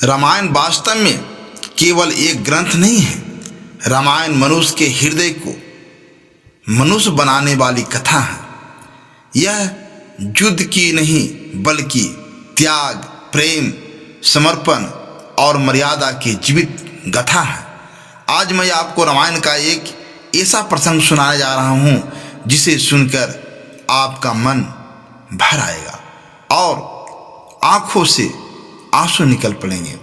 रामायण वास्तव में केवल एक ग्रंथ नहीं है। रामायण मनुष्य के हृदय को मनुष्य बनाने वाली कथा है। यह युद्ध की नहीं बल्कि त्याग, प्रेम, समर्पण और मर्यादा की जीवित गाथा है। आज मैं आपको रामायण का एक ऐसा प्रसंग सुनाने जा रहा हूँ जिसे सुनकर आपका मन भर आएगा और आंखों से आंसू निकल पड़ेंगे।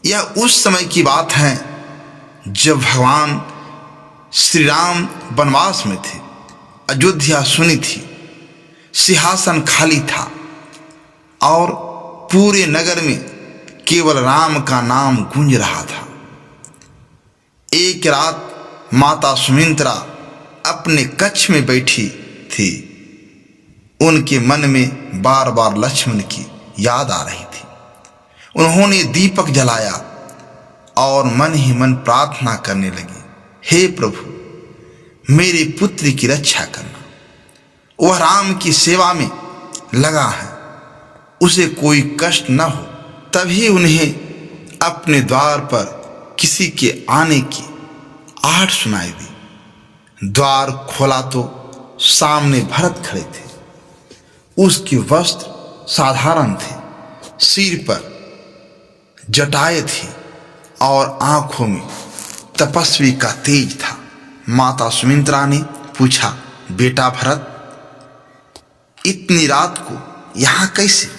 यह उस समय की बात है जब भगवान श्री राम वनवास में थे। अयोध्या सुनी थी, सिंहासन खाली था और पूरे नगर में केवल राम का नाम गूंज रहा था। एक रात माता सुमित्रा अपने कक्ष में बैठी थी। उनके मन में बार बार लक्ष्मण की याद आ रही थी। उन्होंने दीपक जलाया और मन ही मन प्रार्थना करने लगी, हे प्रभु, मेरे पुत्र की रक्षा करना। वह राम की सेवा में लगा है, उसे कोई कष्ट न हो। तभी उन्हें अपने द्वार पर किसी के आने की आहट सुनाई दी। द्वार खोला तो सामने भरत खड़े थे। उसके वस्त्र साधारण थे, सिर पर जटाएं थी और आंखों में तपस्वी का तेज था। माता सुमित्रा ने पूछा, बेटा भरत, इतनी रात को यहाँ कैसे?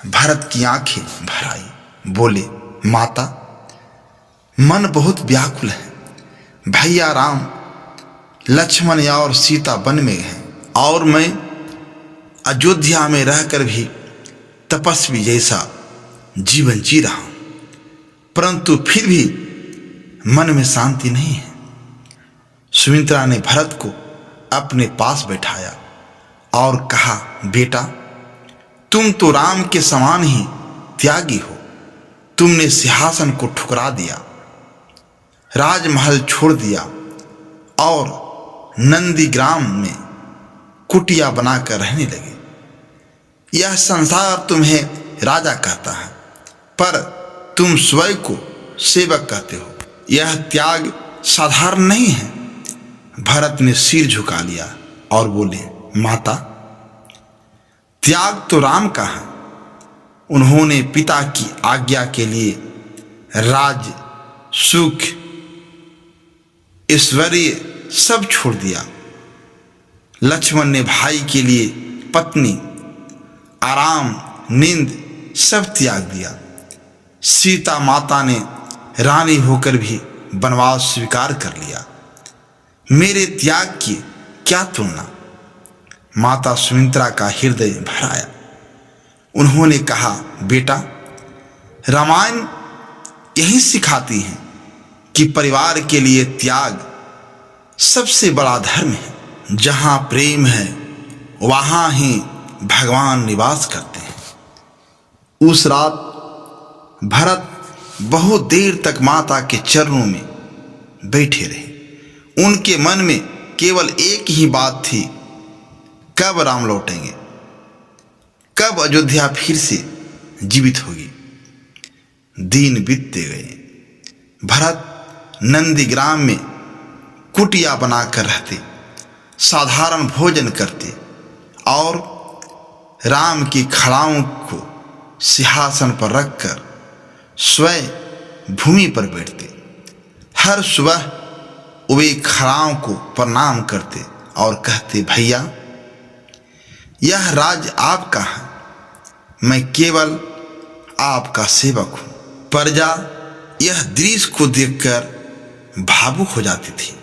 भरत की आंखें भर आई, बोले, माता, मन बहुत व्याकुल है। भैया राम, लक्ष्मण और सीता वन में हैं और मैं अयोध्या में रहकर भी तपस्वी जैसा जीवन जी रहा हूं, परंतु फिर भी मन में शांति नहीं है। सुमित्रा ने भरत को अपने पास बैठाया और कहा, बेटा, तुम तो राम के समान ही त्यागी हो। तुमने सिंहासन को ठुकरा दिया, राजमहल छोड़ दिया और नंदीग्राम में कुटिया बनाकर रहने लगे। यह संसार तुम्हें राजा कहता है, पर तुम स्वयं को सेवक कहते हो। यह त्याग साधारण नहीं है। भरत ने सिर झुका लिया और बोले, माता, त्याग तो राम का है। उन्होंने पिता की आज्ञा के लिए राज, सुख, ऐश्वर्य सब छोड़ दिया। लक्ष्मण ने भाई के लिए पत्नी, आराम, नींद सब त्याग दिया। सीता माता ने रानी होकर भी वनवास स्वीकार कर लिया। मेरे त्याग की क्या तुलना? माता सुमित्रा का हृदय भर आया। उन्होंने कहा, बेटा, रामायण यही सिखाती है कि परिवार के लिए त्याग सबसे बड़ा धर्म है। जहाँ प्रेम है वहाँ ही भगवान निवास करते हैं। उस रात भरत बहुत देर तक माता के चरणों में बैठे रहे। उनके मन में केवल एक ही बात थी, कब राम लौटेंगे, कब अयोध्या फिर से जीवित होगी। दिन बीतते गए। भरत नंदीग्राम में कुटिया बनाकर रहते, साधारण भोजन करते और राम की खड़ाओं को सिंहासन पर रखकर स्वयं भूमि पर बैठते। हर सुबह वे खड़ाओं को प्रणाम करते और कहते, भैया, यह राज आपका है, मैं केवल आपका सेवक हूं। प्रजा यह दृश्य को देखकर भावुक हो जाती थी।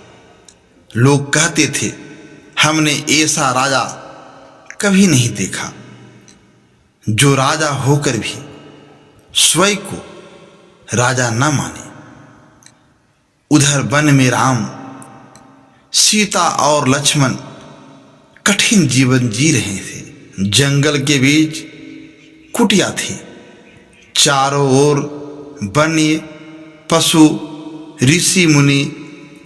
लोग कहते थे, हमने ऐसा राजा कभी नहीं देखा जो राजा होकर भी स्वयं को राजा न माने। उधर वन में राम, सीता और लक्ष्मण कठिन जीवन जी रहे थे। जंगल के बीच कुटिया थी। चारों ओर वन्य पशु, ऋषि मुनि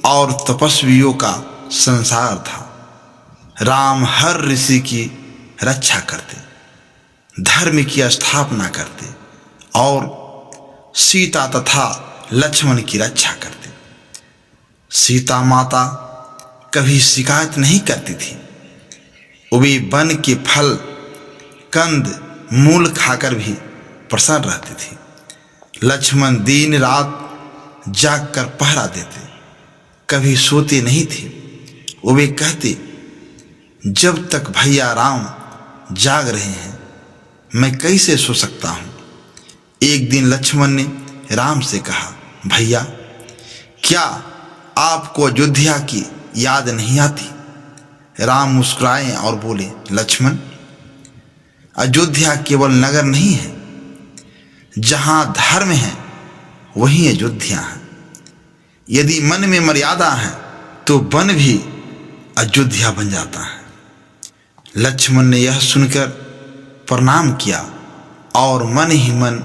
और तपस्वियों का संसार था। राम हर ऋषि की रक्षा करते, धर्म की स्थापना करते और सीता तथा लक्ष्मण की रक्षा करते। सीता माता कभी शिकायत नहीं करती थी। वे वन के फल कंद मूल खाकर भी प्रसन्न रहती थी। लक्ष्मण दिन रात जागकर पहरा देते, कभी सोते नहीं थे। वे कहते, जब तक भैया राम जाग रहे हैं मैं कैसे सो सकता हूँ। एक दिन लक्ष्मण ने राम से कहा, भैया क्या आपको अयोध्या की याद नहीं आती। राम मुस्कुराए और बोले, लक्ष्मण अयोध्या केवल नगर नहीं है, जहाँ धर्म है वहीं अयोध्या है। यदि मन में मर्यादा है तो वन भी अयोध्या बन जाता है। लक्ष्मण ने यह सुनकर प्रणाम किया और मन ही मन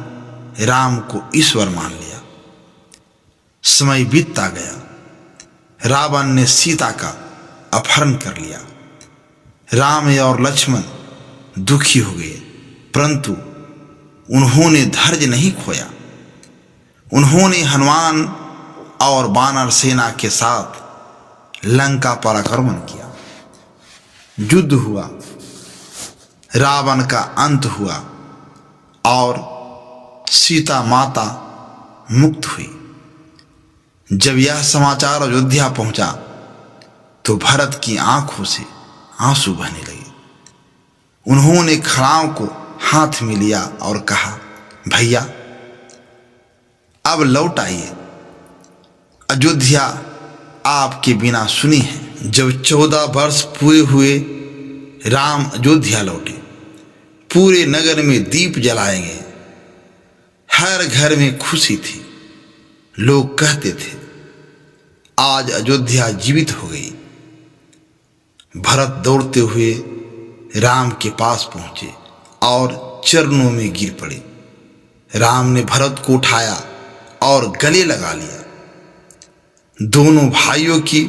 राम को ईश्वर मान लिया। समय बीतता गया। रावण ने सीता का अपहरण कर लिया। राम और लक्ष्मण दुखी हो गए, परंतु उन्होंने धैर्य नहीं खोया। उन्होंने हनुमान और वानर सेना के साथ लंका पर आक्रमण किया। युद्ध हुआ, रावण का अंत हुआ और सीता माता मुक्त हुई। जब यह समाचार अयोध्या पहुंचा तो भरत की आंखों से आंसू बहने लगे। उन्होंने खड़ाओं को हाथ में लिया और कहा, भैया अब लौट आइए, अयोध्या आपके बिना सुनी है। जब 14 वर्ष पूरे हुए राम अयोध्या लौटे। पूरे नगर में दीप जलाए गए। हर घर में खुशी थी। लोग कहते थे, आज अयोध्या जीवित हो गई। भरत दौड़ते हुए राम के पास पहुंचे और चरणों में गिर पड़े। राम ने भरत को उठाया और गले लगा लिया। दोनों भाइयों की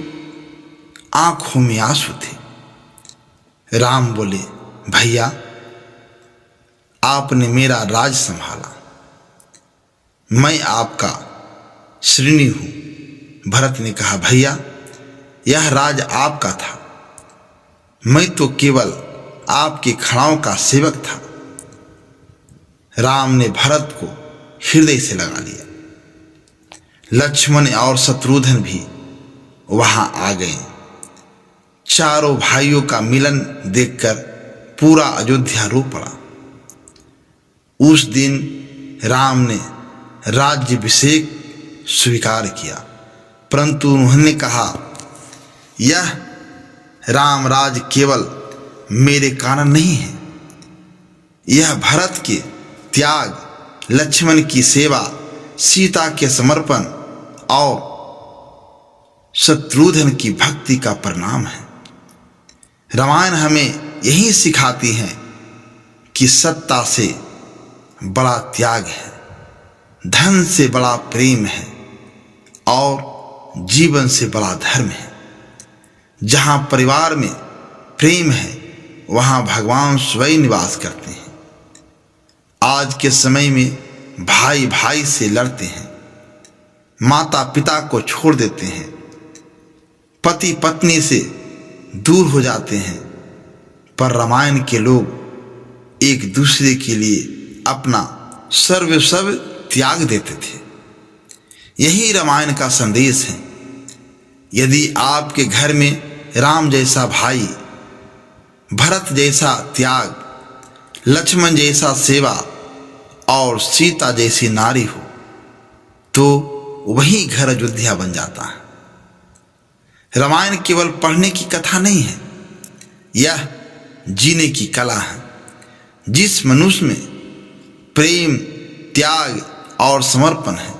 आंखों में आंसू थे। राम बोले, भैया आपने मेरा राज संभाला, मैं आपका ऋणी हूं। भरत ने कहा, भैया यह राज आपका था, मैं तो केवल आपके खड़ाओं का सेवक था। राम ने भरत को हृदय से लगा लिया। लक्ष्मण और शत्रुघ्न भी वहां आ गए। चारों भाइयों का मिलन देखकर पूरा अयोध्या रो पड़ा। उस दिन राम ने राज्याभिषेक स्वीकार किया, परंतु उन्होंने कहा, यह राम राज केवल मेरे कारण नहीं है, यह भरत के त्याग, लक्ष्मण की सेवा, सीता के समर्पण और शत्रुघ्न की भक्ति का परिणाम है। रामायण हमें यही सिखाती है कि सत्ता से बड़ा त्याग है, धन से बड़ा प्रेम है और जीवन से बड़ा धर्म है। जहाँ परिवार में प्रेम है वहाँ भगवान स्वयं निवास करते हैं। आज के समय में भाई भाई से लड़ते हैं, माता पिता को छोड़ देते हैं, पति पत्नी से दूर हो जाते हैं, पर रामायण के लोग एक दूसरे के लिए अपना सर्वस्व त्याग देते थे। यही रामायण का संदेश है। यदि आपके घर में राम जैसा भाई, भरत जैसा त्याग, लक्ष्मण जैसा सेवा और सीता जैसी नारी हो तो वही घर अयोध्या बन जाता है। रामायण केवल पढ़ने की कथा नहीं है, यह जीने की कला है। जिस मनुष्य में प्रेम, त्याग और समर्पण है,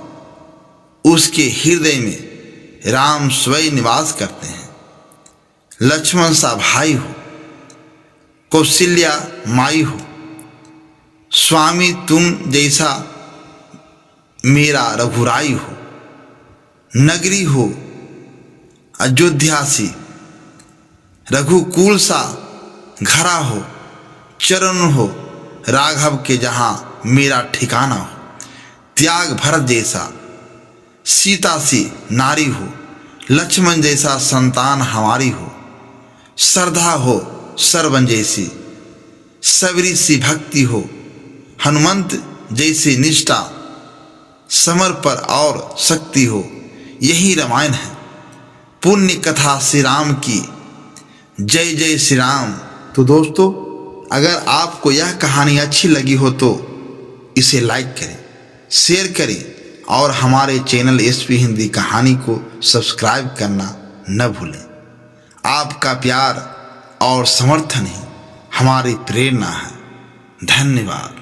उसके हृदय में राम स्वयं निवास करते हैं। लक्ष्मण सा भाई हो, कौशल्या माई हो, स्वामी तुम जैसा मेरा रघुराई हो, नगरी हो अयोध्या सी, रघुकुल सा घरा हो, चरण हो राघव के जहाँ मेरा ठिकाना हो। त्याग भरत जैसा सीता सी नारी हो, लक्ष्मण जैसा संतान हमारी हो, श्रद्धा हो सरवन जैसी, सबरी सी भक्ति हो, हनुमंत जैसी निष्ठा, समर पर और शक्ति हो, यही रामायण है। पुण्य कथा श्री राम की, जय जय श्री राम। तो दोस्तों, अगर आपको यह कहानी अच्छी लगी हो तो इसे लाइक करें, शेयर करें और हमारे चैनल एसपी हिंदी कहानी को सब्सक्राइब करना न भूलें। आपका प्यार और समर्थन ही हमारी प्रेरणा है। धन्यवाद।